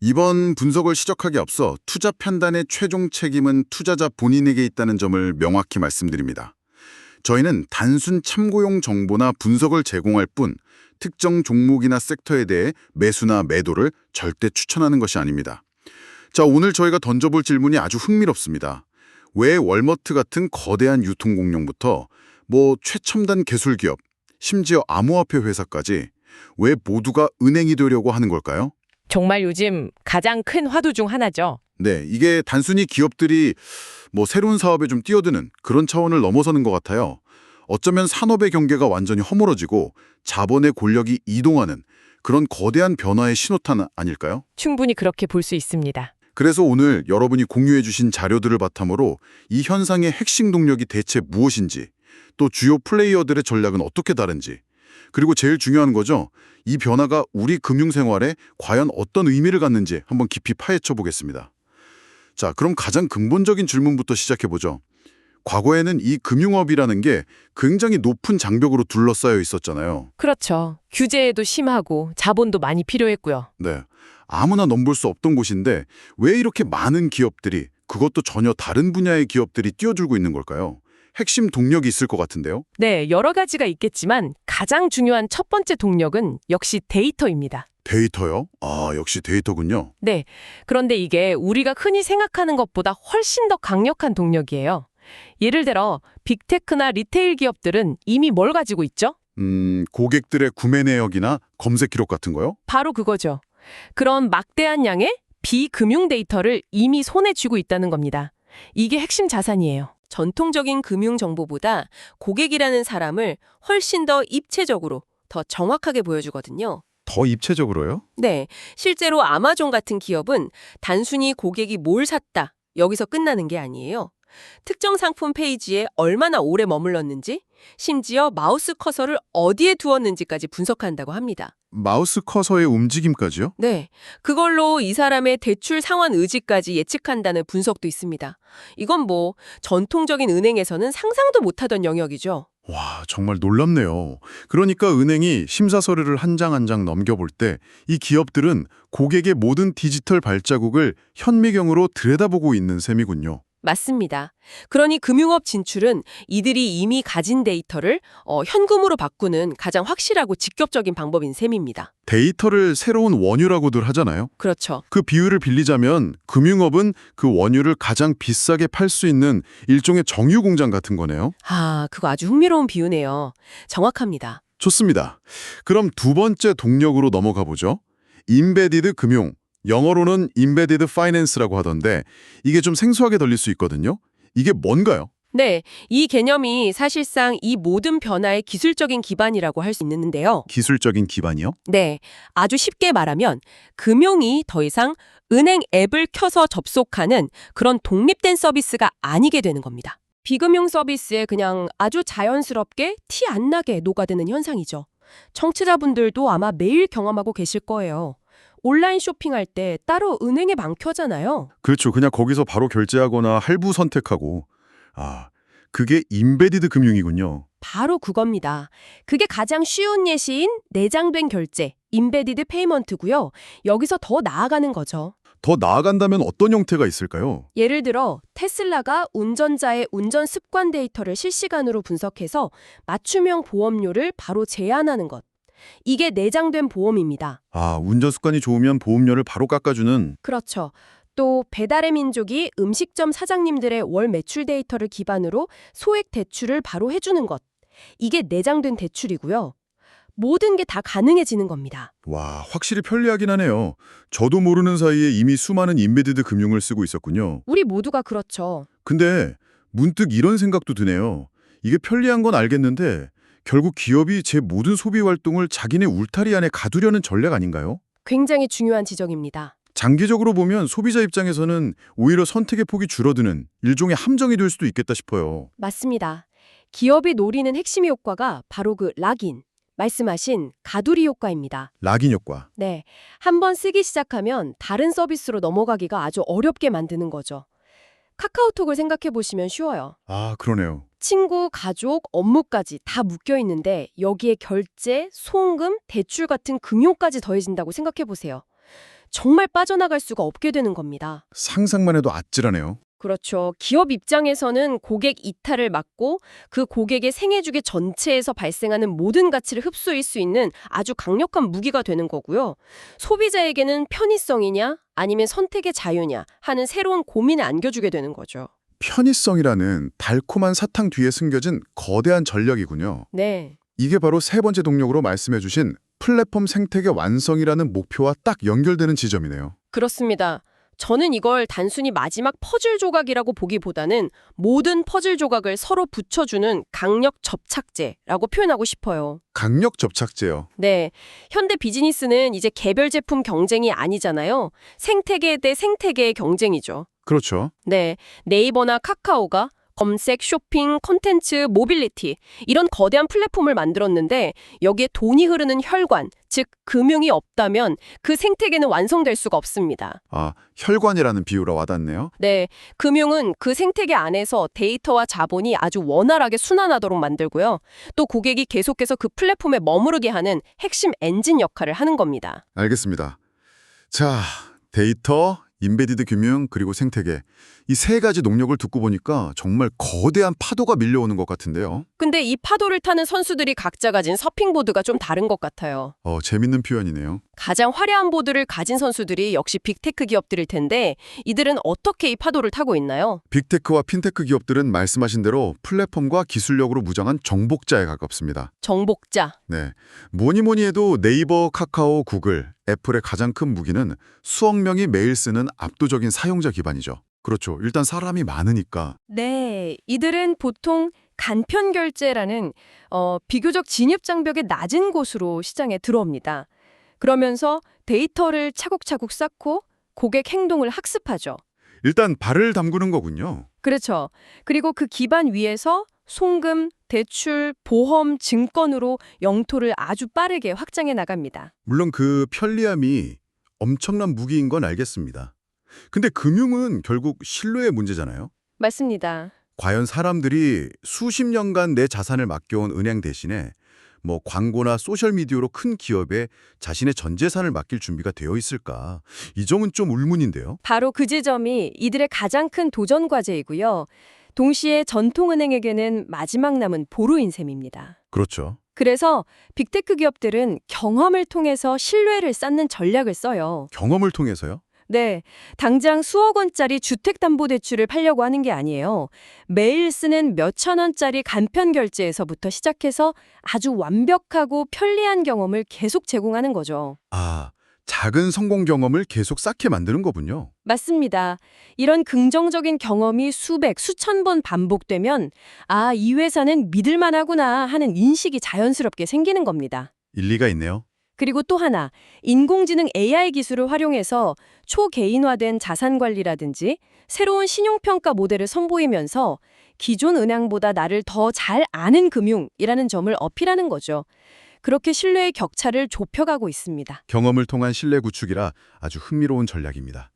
이번 분석을 시작하기 앞서 투자 판단의 최종 책임은 투자자 본인에게 있다는 점을 명확히 말씀드립니다. 저희는 단순 참고용 정보나 분석을 제공할 뿐 특정 종목이나 섹터에 대해 매수나 매도를 절대 추천하는 것이 아닙니다. 자, 오늘 저희가 던져볼 질문이 아주 흥미롭습니다. 왜 월머트 같은 거대한 유통공룡부터 최첨단 기술기업, 심지어 암호화폐 회사까지 왜 모두가 은행이 되려고 하는 걸까요? 정말 요즘 가장 큰 화두 중 하나죠. 네, 이게 단순히 기업들이 새로운 사업에 좀 뛰어드는 그런 차원을 넘어서는 것 같아요. 어쩌면 산업의 경계가 완전히 허물어지고 자본의 권력이 이동하는 그런 거대한 변화의 신호탄 아닐까요? 충분히 그렇게 볼 수 있습니다. 그래서 오늘 여러분이 공유해 주신 자료들을 바탕으로 이 현상의 핵심 동력이 대체 무엇인지, 또 주요 플레이어들의 전략은 어떻게 다른지, 그리고 제일 중요한 거죠. 이 변화가 우리 금융생활에 과연 어떤 의미를 갖는지 한번 깊이 파헤쳐 보겠습니다. 자, 그럼 가장 근본적인 질문부터 시작해 보죠. 과거에는 이 금융업이라는 게 굉장히 높은 장벽으로 둘러싸여 있었잖아요. 그렇죠. 규제에도 심하고 자본도 많이 필요했고요. 네, 아무나 넘볼 수 없던 곳인데 왜 이렇게 많은 기업들이, 그것도 전혀 다른 분야의 기업들이 뛰어들고 있는 걸까요? 핵심 동력이 있을 것 같은데요. 네, 여러 가지가 있겠지만 가장 중요한 첫 번째 동력은 역시 데이터입니다. 데이터요? 아, 역시 데이터군요. 네, 그런데 이게 우리가 흔히 생각하는 것보다 훨씬 더 강력한 동력이에요. 예를 들어 빅테크나 리테일 기업들은 이미 뭘 가지고 있죠? 고객들의 구매 내역이나 검색 기록 같은 거요? 바로 그거죠. 그런 막대한 양의 비금융 데이터를 이미 손에 쥐고 있다는 겁니다. 이게 핵심 자산이에요. 전통적인 금융 정보보다 고객이라는 사람을 훨씬 더 입체적으로, 더 정확하게 보여주거든요. 더 입체적으로요? 네, 실제로 아마존 같은 기업은 단순히 고객이 뭘 샀다, 여기서 끝나는 게 아니에요. 특정 상품 페이지에 얼마나 오래 머물렀는지, 심지어 마우스 커서를 어디에 두었는지까지 분석한다고 합니다. 마우스 커서의 움직임까지요? 네, 그걸로 이 사람의 대출 상환 의지까지 예측한다는 분석도 있습니다. 이건 전통적인 은행에서는 상상도 못하던 영역이죠. 와, 정말 놀랍네요. 그러니까 은행이 심사 서류를 한 장 한 장 넘겨볼 때 이 기업들은 고객의 모든 디지털 발자국을 현미경으로 들여다보고 있는 셈이군요. 맞습니다. 그러니 금융업 진출은 이들이 이미 가진 데이터를 현금으로 바꾸는 가장 확실하고 직접적인 방법인 셈입니다. 데이터를 새로운 원유라고들 하잖아요. 그렇죠. 그 비유를 빌리자면 금융업은 그 원유를 가장 비싸게 팔 수 있는 일종의 정유 공장 같은 거네요. 아, 그거 아주 흥미로운 비유네요. 정확합니다. 좋습니다. 그럼 두 번째 동력으로 넘어가 보죠. 임베디드 금융, 영어로는 Embedded Finance라고 하던데 이게 좀 생소하게 들릴 수 있거든요. 이게 뭔가요? 네, 이 개념이 사실상 이 모든 변화의 기술적인 기반이라고 할 수 있는데요. 기술적인 기반이요? 네, 아주 쉽게 말하면 금융이 더 이상 은행 앱을 켜서 접속하는 그런 독립된 서비스가 아니게 되는 겁니다. 비금융 서비스에 그냥 아주 자연스럽게 티 안 나게 녹아드는 현상이죠. 청취자분들도 아마 매일 경험하고 계실 거예요. 온라인 쇼핑할 때 따로 은행에 안 켜잖아요. 그렇죠. 그냥 거기서 바로 결제하거나 할부 선택하고. 그게 임베디드 금융이군요. 바로 그겁니다. 그게 가장 쉬운 예시인 내장된 결제, 임베디드 페이먼트고요. 여기서 더 나아가는 거죠. 더 나아간다면 어떤 형태가 있을까요? 예를 들어 테슬라가 운전자의 운전 습관 데이터를 실시간으로 분석해서 맞춤형 보험료를 바로 제안하는 것. 이게 내장된 보험입니다. 운전 습관이 좋으면 보험료를 바로 깎아주는. 그렇죠. 또 배달의 민족이 음식점 사장님들의 월 매출 데이터를 기반으로 소액 대출을 바로 해주는 것. 이게 내장된 대출이고요. 모든 게 다 가능해지는 겁니다. 와, 확실히 편리하긴 하네요. 저도 모르는 사이에 이미 수많은 임베디드 금융을 쓰고 있었군요. 우리 모두가 그렇죠. 근데 문득 이런 생각도 드네요. 이게 편리한 건 알겠는데 결국 기업이 제 모든 소비 활동을 자기네 울타리 안에 가두려는 전략 아닌가요? 굉장히 중요한 지적입니다. 장기적으로 보면 소비자 입장에서는 오히려 선택의 폭이 줄어드는 일종의 함정이 될 수도 있겠다 싶어요. 맞습니다. 기업이 노리는 핵심 효과가 바로 그 락인, 말씀하신 가두리 효과입니다. 락인 효과. 네, 한번 쓰기 시작하면 다른 서비스로 넘어가기가 아주 어렵게 만드는 거죠. 카카오톡을 생각해 보시면 쉬워요. 그러네요. 친구, 가족, 업무까지 다 묶여 있는데 여기에 결제, 송금, 대출 같은 금융까지 더해진다고 생각해 보세요. 정말 빠져나갈 수가 없게 되는 겁니다. 상상만 해도 아찔하네요. 그렇죠. 기업 입장에서는 고객 이탈을 막고 그 고객의 생애주기 전체에서 발생하는 모든 가치를 흡수할 수 있는 아주 강력한 무기가 되는 거고요. 소비자에게는 편의성이냐 아니면 선택의 자유냐 하는 새로운 고민을 안겨주게 되는 거죠. 편의성이라는 달콤한 사탕 뒤에 숨겨진 거대한 전략이군요. 네. 이게 바로 세 번째 동력으로 말씀해 주신 플랫폼 생태계 완성이라는 목표와 딱 연결되는 지점이네요. 그렇습니다. 저는 이걸 단순히 마지막 퍼즐 조각이라고 보기보다는 모든 퍼즐 조각을 서로 붙여주는 강력 접착제라고 표현하고 싶어요. 강력 접착제요. 네. 현대 비즈니스는 이제 개별 제품 경쟁이 아니잖아요. 생태계 대 생태계의 경쟁이죠. 그렇죠. 네. 네이버나 카카오가 검색, 쇼핑, 콘텐츠, 모빌리티 이런 거대한 플랫폼을 만들었는데 여기에 돈이 흐르는 혈관, 즉 금융이 없다면 그 생태계는 완성될 수가 없습니다. 아, 혈관이라는 비유로 와닿네요. 네, 금융은 그 생태계 안에서 데이터와 자본이 아주 원활하게 순환하도록 만들고요. 또 고객이 계속해서 그 플랫폼에 머무르게 하는 핵심 엔진 역할을 하는 겁니다. 알겠습니다. 자, 데이터, 인베디드 금융, 그리고 생태계. 이 세 가지 동력을 듣고 보니까 정말 거대한 파도가 밀려오는 것 같은데요. 근데 이 파도를 타는 선수들이 각자 가진 서핑보드가 좀 다른 것 같아요. 재밌는 표현이네요. 가장 화려한 보드를 가진 선수들이 역시 빅테크 기업들일 텐데 이들은 어떻게 이 파도를 타고 있나요? 빅테크와 핀테크 기업들은 말씀하신 대로 플랫폼과 기술력으로 무장한 정복자에 가깝습니다. 정복자. 네, 뭐니 해도 네이버, 카카오, 구글, 애플의 가장 큰 무기는 수억 명이 매일 쓰는 압도적인 사용자 기반이죠. 그렇죠. 일단 사람이 많으니까. 네, 이들은 보통 간편 결제라는 비교적 진입 장벽이 낮은 곳으로 시장에 들어옵니다. 그러면서 데이터를 차곡차곡 쌓고 고객 행동을 학습하죠. 일단 발을 담그는 거군요. 그렇죠. 그리고 그 기반 위에서 송금, 대출, 보험, 증권으로 영토를 아주 빠르게 확장해 나갑니다. 물론 그 편리함이 엄청난 무기인 건 알겠습니다. 근데 금융은 결국 신뢰의 문제잖아요. 맞습니다. 과연 사람들이 수십 년간 내 자산을 맡겨온 은행 대신에 뭐 광고나 소셜미디어로 큰 기업에 자신의 전 재산을 맡길 준비가 되어 있을까? 이 점은 좀 의문인데요. 바로 그 지점이 이들의 가장 큰 도전 과제이고요. 동시에 전통은행에게는 마지막 남은 보루인 셈입니다. 그렇죠. 그래서 빅테크 기업들은 경험을 통해서 신뢰를 쌓는 전략을 써요. 경험을 통해서요? 네, 당장 수억 원짜리 주택담보대출을 팔려고 하는 게 아니에요. 매일 쓰는 몇천 원짜리 간편 결제에서부터 시작해서 아주 완벽하고 편리한 경험을 계속 제공하는 거죠. 아, 작은 성공 경험을 계속 쌓게 만드는 거군요. 맞습니다. 이런 긍정적인 경험이 수백, 수천 번 반복되면 아, 이 회사는 믿을만하구나 하는 인식이 자연스럽게 생기는 겁니다. 일리가 있네요. 그리고 또 하나, 인공지능 AI 기술을 활용해서 초개인화된 자산 관리라든지 새로운 신용평가 모델을 선보이면서 기존 은행보다 나를 더 잘 아는 금융이라는 점을 어필하는 거죠. 그렇게 신뢰의 격차를 좁혀가고 있습니다. 경험을 통한 신뢰 구축이라 아주 흥미로운 전략입니다.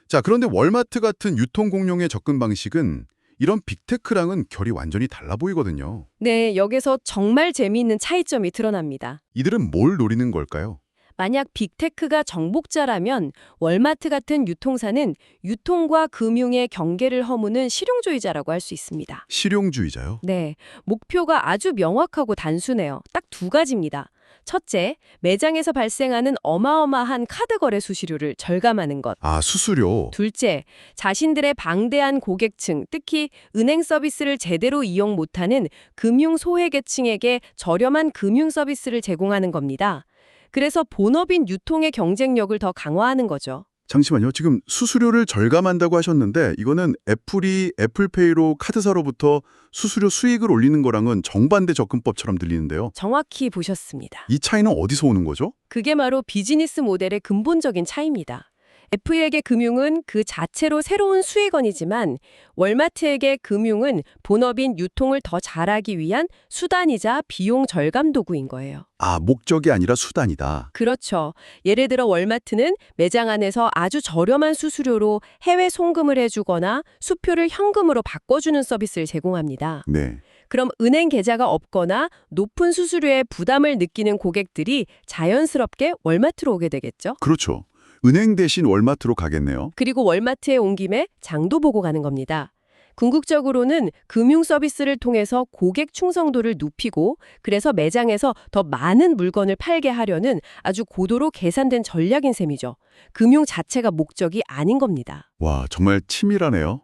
자, 그런데 월마트 같은 유통 공룡의 접근 방식은 이런 빅테크랑은 결이 완전히 달라 보이거든요. 네, 여기서 정말 재미있는 차이점이 드러납니다. 이들은 뭘 노리는 걸까요? 만약 빅테크가 정복자라면 월마트 같은 유통사는 유통과 금융의 경계를 허무는 실용주의자라고 할 수 있습니다. 실용주의자요? 네, 목표가 아주 명확하고 단순해요. 딱 두 가지입니다. 첫째, 매장에서 발생하는 어마어마한 카드 거래 수수료를 절감하는 것. 아, 수수료. 둘째, 자신들의 방대한 고객층, 특히 은행 서비스를 제대로 이용 못하는 금융 소외계층에게 저렴한 금융 서비스를 제공하는 겁니다. 그래서 본업인 유통의 경쟁력을 더 강화하는 거죠. 잠시만요. 지금 수수료를 절감한다고 하셨는데 이거는 애플이 애플페이로 카드사로부터 수수료 수익을 올리는 거랑은 정반대 접근법처럼 들리는데요. 정확히 보셨습니다. 이 차이는 어디서 오는 거죠? 그게 바로 비즈니스 모델의 근본적인 차이입니다. 애플에게 금융은 그 자체로 새로운 수익원이지만 월마트에게 금융은 본업인 유통을 더 잘하기 위한 수단이자 비용 절감 도구인 거예요. 아, 목적이 아니라 수단이다. 그렇죠. 예를 들어 월마트는 매장 안에서 아주 저렴한 수수료로 해외 송금을 해주거나 수표를 현금으로 바꿔주는 서비스를 제공합니다. 네. 그럼 은행 계좌가 없거나 높은 수수료에 부담을 느끼는 고객들이 자연스럽게 월마트로 오게 되겠죠? 그렇죠. 은행 대신 월마트로 가겠네요. 그리고 월마트에 온 김에 장도 보고 가는 겁니다. 궁극적으로는 금융 서비스를 통해서 고객 충성도를 높이고 그래서 매장에서 더 많은 물건을 팔게 하려는 아주 고도로 계산된 전략인 셈이죠. 금융 자체가 목적이 아닌 겁니다. 와, 정말 치밀하네요.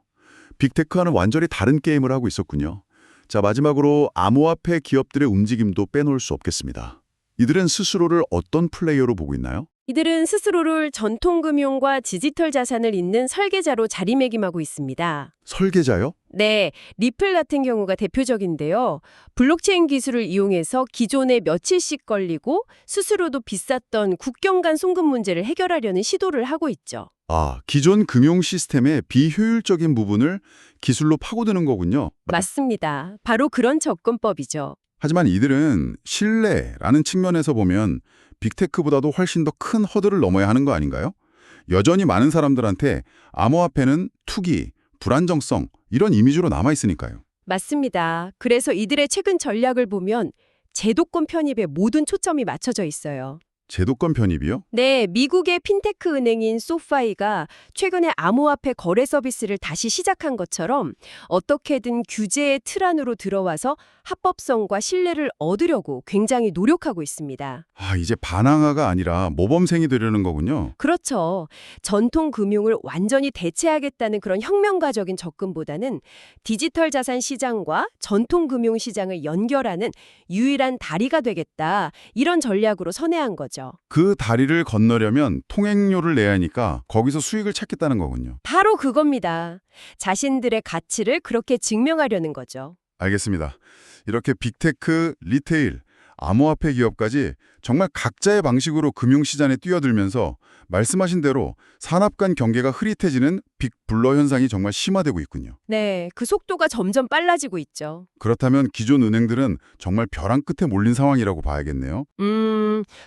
빅테크와는 완전히 다른 게임을 하고 있었군요. 자, 마지막으로 암호화폐 기업들의 움직임도 빼놓을 수 없겠습니다. 이들은 스스로를 어떤 플레이어로 보고 있나요? 이들은 스스로를 전통금융과 디지털 자산을 잇는 설계자로 자리매김하고 있습니다. 설계자요? 네, 리플 같은 경우가 대표적인데요. 블록체인 기술을 이용해서 기존에 며칠씩 걸리고 스스로도 비쌌던 국경 간 송금 문제를 해결하려는 시도를 하고 있죠. 아, 기존 금융 시스템의 비효율적인 부분을 기술로 파고드는 거군요. 맞습니다. 바로 그런 접근법이죠. 하지만 이들은 신뢰라는 측면에서 보면 빅테크보다도 훨씬 더 큰 허들을 넘어야 하는 거 아닌가요? 여전히 많은 사람들한테 암호화폐는 투기, 불안정성 이런 이미지로 남아있으니까요. 맞습니다. 그래서 이들의 최근 전략을 보면 제도권 편입에 모든 초점이 맞춰져 있어요. 제도권 편입이요? 네, 미국의 핀테크 은행인 소파이가 최근에 암호화폐 거래 서비스를 다시 시작한 것처럼 어떻게든 규제의 틀 안으로 들어와서 합법성과 신뢰를 얻으려고 굉장히 노력하고 있습니다. 아, 이제 반항아가 아니라 모범생이 되려는 거군요. 그렇죠. 전통 금융을 완전히 대체하겠다는 그런 혁명가적인 접근보다는 디지털 자산 시장과 전통 금융 시장을 연결하는 유일한 다리가 되겠다. 이런 전략으로 선회한 거죠. 그 다리를 건너려면 통행료를 내야 하니까 거기서 수익을 찾겠다는 거군요. 바로 그겁니다. 자신들의 가치를 그렇게 증명하려는 거죠. 알겠습니다. 이렇게 빅테크, 리테일, 암호화폐 기업까지 정말 각자의 방식으로 금융시장에 뛰어들면서 말씀하신 대로 산업 간 경계가 흐릿해지는 빅블러 현상이 정말 심화되고 있군요. 네, 그 속도가 점점 빨라지고 있죠. 그렇다면 기존 은행들은 정말 벼랑 끝에 몰린 상황이라고 봐야겠네요.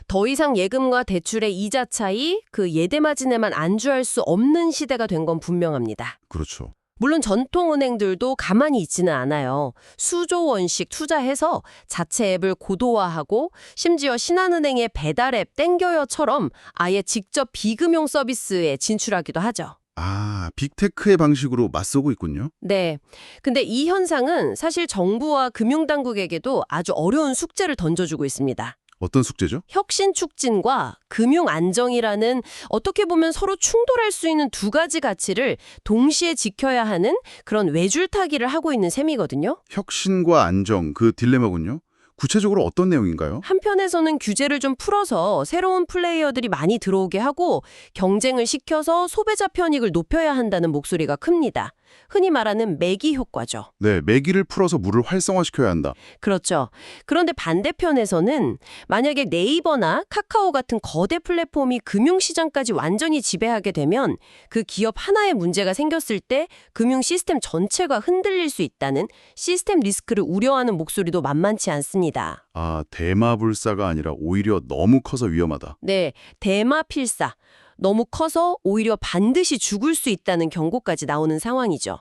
더 이상 예금과 대출의 이자 차이, 그 예대 마진에만 안주할 수 없는 시대가 된 건 분명합니다. 그렇죠. 물론 전통은행들도 가만히 있지는 않아요. 수조 원씩 투자해서 자체 앱을 고도화하고 심지어 신한은행의 배달앱 땡겨요처럼 아예 직접 비금융 서비스에 진출하기도 하죠. 아, 빅테크의 방식으로 맞서고 있군요. 네. 근데 이 현상은 사실 정부와 금융당국에게도 아주 어려운 숙제를 던져주고 있습니다. 어떤 숙제죠? 혁신 촉진과 금융 안정이라는 어떻게 보면 서로 충돌할 수 있는 두 가지 가치를 동시에 지켜야 하는 그런 외줄타기를 하고 있는 셈이거든요. 혁신과 안정, 그 딜레마군요. 구체적으로 어떤 내용인가요? 한편에서는 규제를 좀 풀어서 새로운 플레이어들이 많이 들어오게 하고 경쟁을 시켜서 소비자 편익을 높여야 한다는 목소리가 큽니다. 흔히 말하는 매기 효과죠. 네, 매기를 풀어서 물을 활성화시켜야 한다. 그렇죠. 그런데 반대편에서는 만약에 네이버나 카카오 같은 거대 플랫폼이 금융시장까지 완전히 지배하게 되면 그 기업 하나에 문제가 생겼을 때 금융 시스템 전체가 흔들릴 수 있다는 시스템 리스크를 우려하는 목소리도 만만치 않습니다. 아, 대마불사가 아니라 오히려 너무 커서 위험하다. 네, 대마필사. 너무 커서 오히려 반드시 죽을 수 있다는 경고까지 나오는 상황이죠.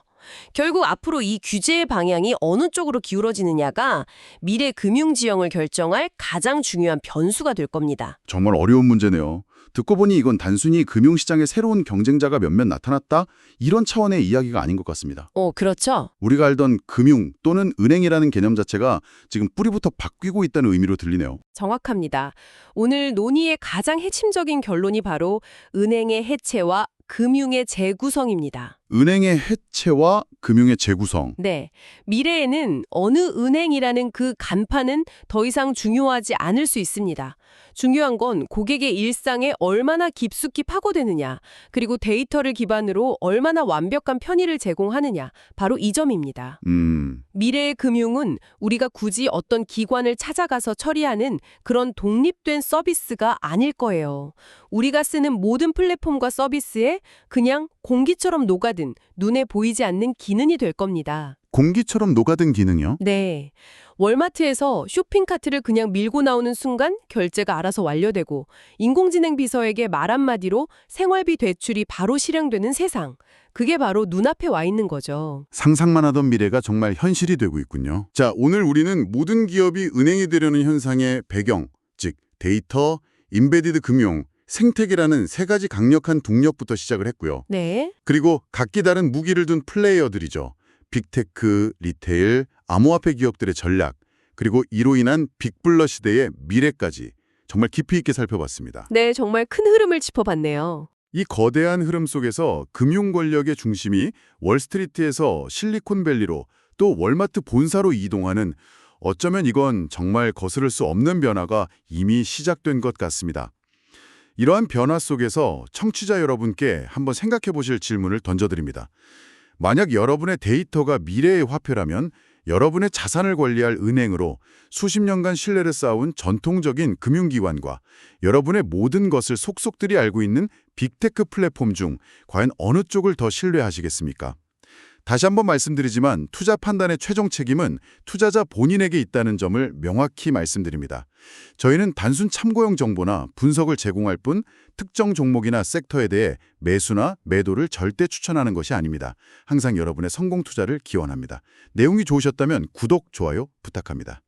결국 앞으로 이 규제의 방향이 어느 쪽으로 기울어지느냐가 미래 금융 지형을 결정할 가장 중요한 변수가 될 겁니다. 정말 어려운 문제네요. 듣고 보니 이건 단순히 금융시장에 새로운 경쟁자가 몇몇 나타났다? 이런 차원의 이야기가 아닌 것 같습니다. 그렇죠. 우리가 알던 금융 또는 은행이라는 개념 자체가 지금 뿌리부터 바뀌고 있다는 의미로 들리네요. 정확합니다. 오늘 논의의 가장 핵심적인 결론이 바로 은행의 해체와 금융의 재구성입니다. 은행의 해체와 금융의 재구성. 네, 미래에는 어느 은행이라는 그 간판은 더 이상 중요하지 않을 수 있습니다. 중요한 건 고객의 일상에 얼마나 깊숙이 파고드느냐, 그리고 데이터를 기반으로 얼마나 완벽한 편의를 제공하느냐, 바로 이 점입니다. 미래의 금융은 우리가 굳이 어떤 기관을 찾아가서 처리하는 그런 독립된 서비스가 아닐 거예요. 우리가 쓰는 모든 플랫폼과 서비스에 그냥 공기처럼 녹아든 눈에 보이지 않는 기능이 될 겁니다. 공기처럼 녹아든 기능이요? 네. 월마트에서 쇼핑카트를 그냥 밀고 나오는 순간 결제가 알아서 완료되고 인공지능 비서에게 말 한마디로 생활비 대출이 바로 실행되는 세상. 그게 바로 눈앞에 와 있는 거죠. 상상만 하던 미래가 정말 현실이 되고 있군요. 자, 오늘 우리는 모든 기업이 은행이 되려는 현상의 배경, 즉 데이터, 임베디드 금융, 생태계라는 세 가지 강력한 동력부터 시작을 했고요. 네. 그리고 각기 다른 무기를 둔 플레이어들이죠. 빅테크, 리테일, 암호화폐 기업들의 전략, 그리고 이로 인한 빅블러 시대의 미래까지 정말 깊이 있게 살펴봤습니다. 네, 정말 큰 흐름을 짚어봤네요. 이 거대한 흐름 속에서 금융 권력의 중심이 월스트리트에서 실리콘밸리로 또 월마트 본사로 이동하는 어쩌면 이건 정말 거스를 수 없는 변화가 이미 시작된 것 같습니다. 이러한 변화 속에서 청취자 여러분께 한번 생각해 보실 질문을 던져드립니다. 만약 여러분의 데이터가 미래의 화폐라면 여러분의 자산을 관리할 은행으로 수십 년간 신뢰를 쌓아온 전통적인 금융기관과 여러분의 모든 것을 속속들이 알고 있는 빅테크 플랫폼 중 과연 어느 쪽을 더 신뢰하시겠습니까? 다시 한번 말씀드리지만 투자 판단의 최종 책임은 투자자 본인에게 있다는 점을 명확히 말씀드립니다. 저희는 단순 참고용 정보나 분석을 제공할 뿐 특정 종목이나 섹터에 대해 매수나 매도를 절대 추천하는 것이 아닙니다. 항상 여러분의 성공 투자를 기원합니다. 내용이 좋으셨다면 구독, 좋아요 부탁합니다.